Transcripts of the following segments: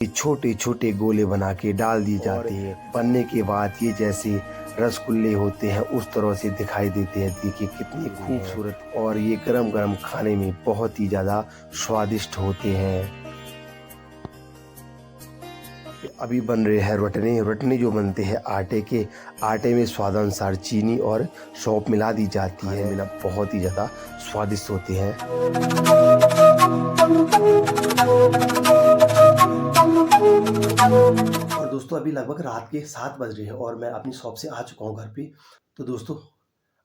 ये छोटे छोटे गोले बना के डाल दिए जाते हैं। बनने के बाद ये जैसे रसगुल्ले होते हैं उस तरह से दिखाई देते हैं। देखिए कितनी खूबसूरत, और ये गरम गरम खाने में बहुत ही ज़्यादा स्वादिष्ट होते हैं। अभी बन रहे हैं रटने। रटने जो बनते हैं आटे के, आटे में स्वादानुसार चीनी और सौंफ मिला दी जाती है। मिला बहुत ही ज़्यादा स्वादिष्ट होते हैं। और दोस्तों अभी लगभग रात के 7 बज रहे हैं और मैं अपनी शॉप से आ चुका हूँ घर पे। तो दोस्तों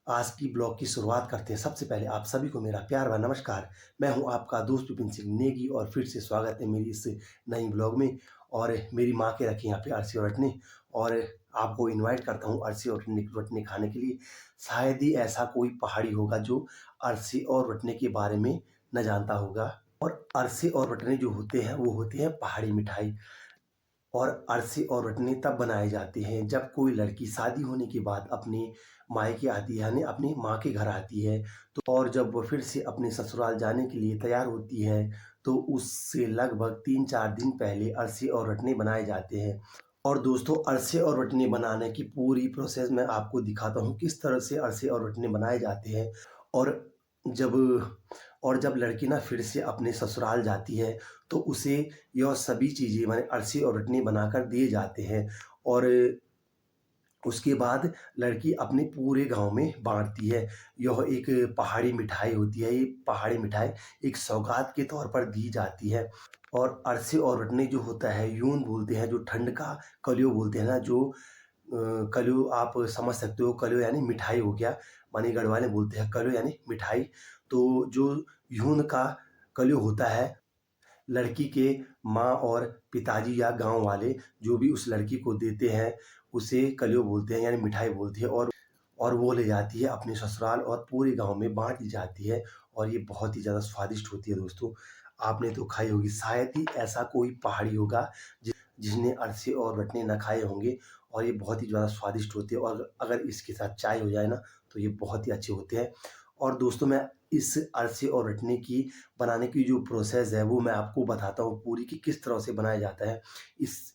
आज की ब्लॉग की शुरुआत करते हैं। सबसे पहले आप सभी को मेरा प्यार व नमस्कार। मैं हूं आपका दोस्त विपिन सिंह नेगी और फिर से स्वागत है मेरी इस नई ब्लॉग में। और मेरी माँ के रखे यहाँ पे अरसे और रटने, और आपको इनवाइट करता हूँ अरसे और रटने खाने के लिए। शायद ही ऐसा कोई पहाड़ी होगा जो अरसे और रटने के बारे में न जानता होगा। और अरसे और रटने जो होते हैं वो होते हैं पहाड़ी मिठाई। और अरसे और रटने तब बनाए जाते हैं जब कोई लड़की शादी होने के बाद अपने मायके आती है, यानी अपनी माँ के घर आती है। तो और जब वो फिर से अपने ससुराल जाने के लिए तैयार होती है तो उससे लगभग 3-4 दिन पहले अरसे और रटने बनाए जाते हैं। और दोस्तों अरसे और रटने बनाने की पूरी प्रोसेस मैं आपको दिखाता हूँ किस तरह से अरसे और रटने बनाए जाते हैं। और जब और जब लड़की ना फिर से अपने ससुराल जाती है तो उसे यह सभी चीज़ें माने अरसे और रटने बनाकर दिए जाते हैं। और उसके बाद लड़की अपने पूरे गांव में बांटती है। यह एक पहाड़ी मिठाई होती है। ये पहाड़ी मिठाई एक सौगात के तौर पर दी जाती है। और अरसे और रटने जो होता है यून बोलते हैं, जो ठंड का कलियो बोलते हैं ना, जो कलियो आप समझ सकते हो। कलियो यानी मिठाई हो गया, मानी गढ़वाले बोलते हैं कलियो यानी मिठाई। तो जो यून का कलियो होता है, लड़की के माँ और पिताजी या गांव वाले जो भी उस लड़की को देते हैं उसे कलियो बोलते हैं, यानी मिठाई बोलते हैं। और वो ले जाती है अपने ससुराल और पूरे गांव में बांट दी जाती है। और ये बहुत ही ज़्यादा स्वादिष्ट होती है। दोस्तों आपने तो खाई होगी, शायद ही ऐसा कोई पहाड़ी होगा जिसने अरसे और रटने न खाए होंगे। और ये बहुत ही ज़्यादा स्वादिष्ट होते हैं, और अगर इसके साथ चाय हो जाए ना तो ये बहुत ही अच्छे होते हैं। और दोस्तों मैं इस अरसे और रटने की बनाने की जो प्रोसेस है वो मैं आपको बताता हूँ पूरी कि किस तरह से बनाया जाता है।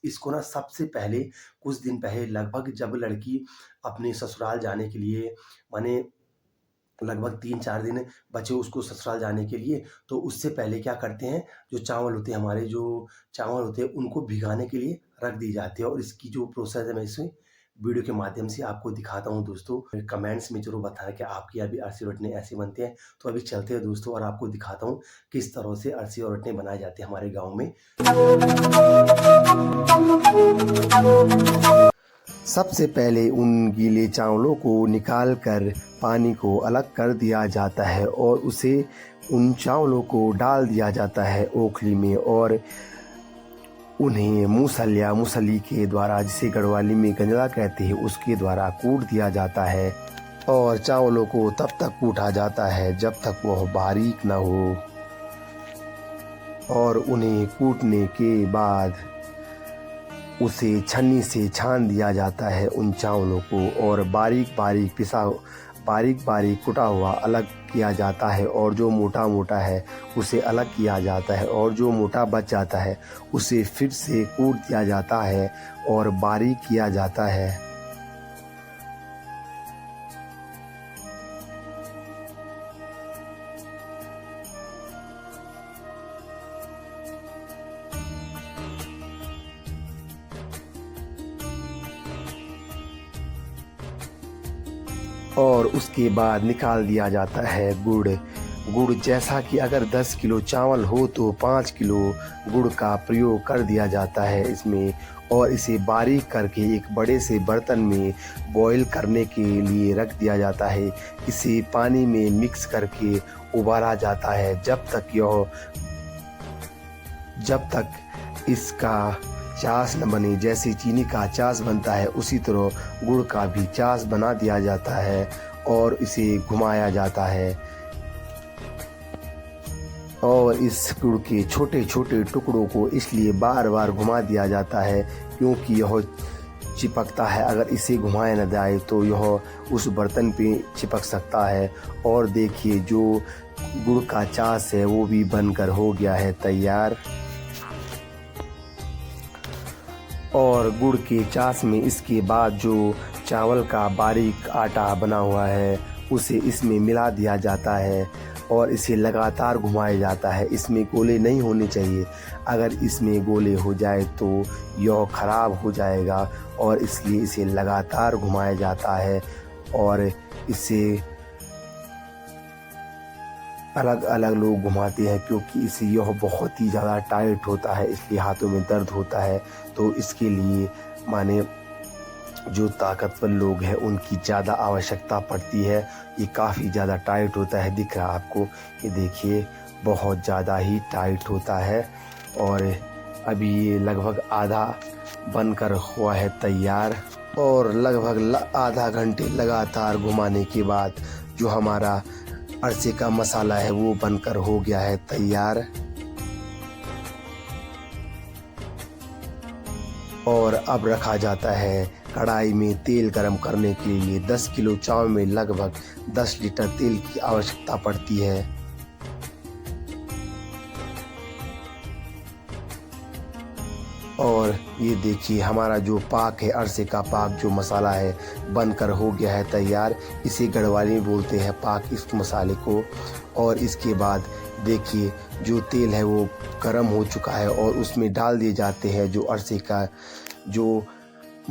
इसको ना सबसे पहले कुछ दिन पहले, लगभग जब लड़की अपने ससुराल जाने के लिए, माने लगभग 3-4 दिन बचे उसको ससुराल जाने के लिए, तो उससे पहले क्या करते हैं, जो चावल होते हैं, हमारे जो चावल होते हैं उनको भिगाने के लिए रख दी जाती है। और इसकी जो प्रोसेस है मैं इसे वीडियो के माध्यम से आपको दिखाता हूँ। दोस्तों कमेंट्स में जरूर बताएं कि आपके यहाँ भी अरसे और रटने ऐसे बनते हैं। तो अभी चलते हैं दोस्तों और आपको दिखाता हूँ किस तरह से अरसे और रटने बनाए जाते हैं हमारे गाँव में। सबसे पहले उन गीले चावलों को निकालकर पानी को अलग कर दिया जाता है और उसे उन चावलों को डाल दिया जाता है ओखली में, और उन्हें मूसल या मूसली के द्वारा, जिसे गढ़वाली में गंजला कहते हैं, उसके द्वारा कूट दिया जाता है। और चावलों को तब तक कूटा जाता है जब तक वह बारीक न हो। और उन्हें कूटने के बाद उसे छन्नी से छान दिया जाता है उन चावलों को, और बारीक बारीक कुटा हुआ अलग किया जाता है। और जो मोटा मोटा है उसे अलग किया जाता है, और जो मोटा बच जाता है उसे फिर से कूट दिया जाता है और बारीक किया जाता है। और उसके बाद निकाल दिया जाता है गुड़। गुड़ जैसा कि अगर 10 किलो चावल हो तो 5 किलो गुड़ का प्रयोग कर दिया जाता है इसमें। और इसे बारीक करके एक बड़े से बर्तन में बॉईल करने के लिए रख दिया जाता है। इसे पानी में मिक्स करके उबाला जाता है जब तक इसका चास न बने। जैसे चीनी का चास बनता है उसी तरह गुड़ का भी चास बना दिया जाता है और इसे घुमाया जाता है। और इस गुड़ के छोटे छोटे टुकड़ों को इसलिए बार बार घुमा दिया जाता है क्योंकि यह चिपकता है। अगर इसे घुमाया न जाए तो यह उस बर्तन पे चिपक सकता है। और देखिए जो गुड़ का चास है वो भी बनकर हो गया है तैयार। और गुड़ के चाश में इसके बाद जो चावल का बारीक आटा बना हुआ है उसे इसमें मिला दिया जाता है और इसे लगातार घुमाया जाता है। इसमें गोले नहीं होने चाहिए, अगर इसमें गोले हो जाए तो यह खराब हो जाएगा और इसलिए इसे लगातार घुमाया जाता है और इसे अलग अलग लोग घुमाते हैं क्योंकि इसे यह बहुत ही ज़्यादा टाइट होता है, इसलिए हाथों में दर्द होता है। तो इसके लिए माने जो ताकतवर लोग हैं उनकी ज़्यादा आवश्यकता पड़ती है। ये काफ़ी ज़्यादा टाइट होता है, दिख रहा है आपको, ये देखिए बहुत ज़्यादा ही टाइट होता है। और अभी ये लगभग आधा बनकर हुआ है तैयार और लगभग आधा घंटे लगातार घुमाने के बाद जो हमारा अरसे का मसाला है वो बनकर हो गया है तैयार। और अब रखा जाता है कढ़ाई में तेल गरम करने के लिए। 10 किलो चावल में लगभग 10 लीटर तेल की आवश्यकता पड़ती है। और ये देखिए हमारा जो पाक है, अरसे का पाक जो मसाला है बनकर हो गया है तैयार। इसे गढ़वाली बोलते हैं पाक इस मसाले को। और इसके बाद देखिए जो तेल है वो गर्म हो चुका है और उसमें डाल दिए जाते हैं जो अरसे का जो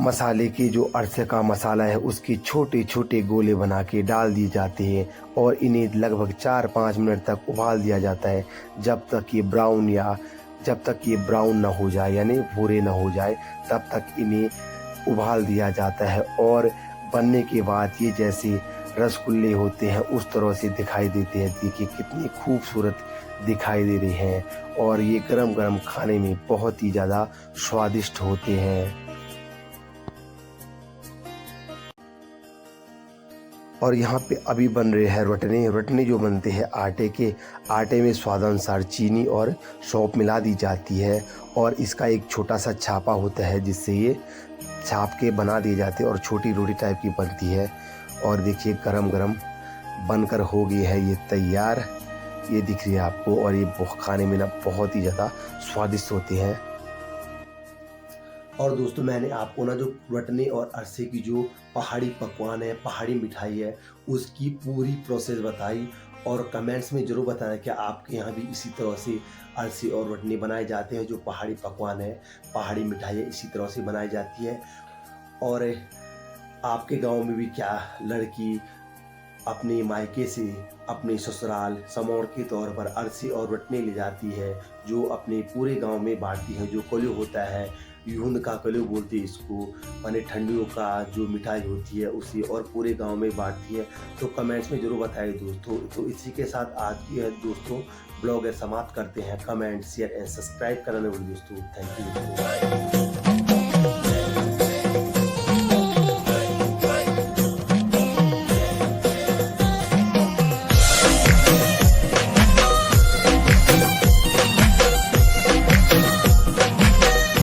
मसाले के जो अरसे का मसाला है उसके छोटे छोटे गोले बना के डाल दिए जाते हैं और इन्हें लगभग 4-5 मिनट तक उबाल दिया जाता है जब तक ये ब्राउन ना हो जाए, यानी भूरे ना हो जाए, तब तक इन्हें उबाल दिया जाता है। और बनने के बाद ये जैसे रसगुल्ले होते हैं उस तरह से दिखाई देते हैं। देखिए कितनी खूबसूरत दिखाई दे रहे हैं और ये गरम गरम खाने में बहुत ही ज़्यादा स्वादिष्ट होते हैं। और यहाँ पे अभी बन रहे हैं रटने जो बनते हैं आटे में स्वादानुसार चीनी और सौंफ मिला दी जाती है और इसका एक छोटा सा छापा होता है जिससे ये छाप के बना दिए जाते हैं और छोटी रोटी टाइप की बनती है। और देखिए गरम गरम बनकर हो गई है ये तैयार, ये दिख रही है आपको। और ये खाने में ना बहुत ही ज़्यादा स्वादिष्ट होते हैं। और दोस्तों मैंने आपको ना जो रटने और अरसे की जो पहाड़ी पकवान है, पहाड़ी मिठाई है, उसकी पूरी प्रोसेस बताई। और कमेंट्स में ज़रूर बताना कि आपके यहाँ भी इसी तरह से अरसे और रटने बनाए जाते हैं। जो पहाड़ी पकवान है, पहाड़ी मिठाई है, इसी तरह से बनाई जाती है। और आपके गांव में भी क्या लड़की अपने मायके से अपने ससुराल समौर के तौर पर अरसे और रटने ले जाती है, जो अपने पूरे गांव में बांटती है। जो कलू होता है, यूंद का कलू बोलते हैं इसको, माने ठंडियों का जो मिठाई होती है उसे, और पूरे गांव में बांटती है। तो कमेंट्स में ज़रूर बताइए दोस्तों। तो इसी के साथ आज की दोस्तों ब्लॉग समाप्त करते हैं। कमेंट, शेयर एंड सब्सक्राइब करना दोस्तों। Thank you.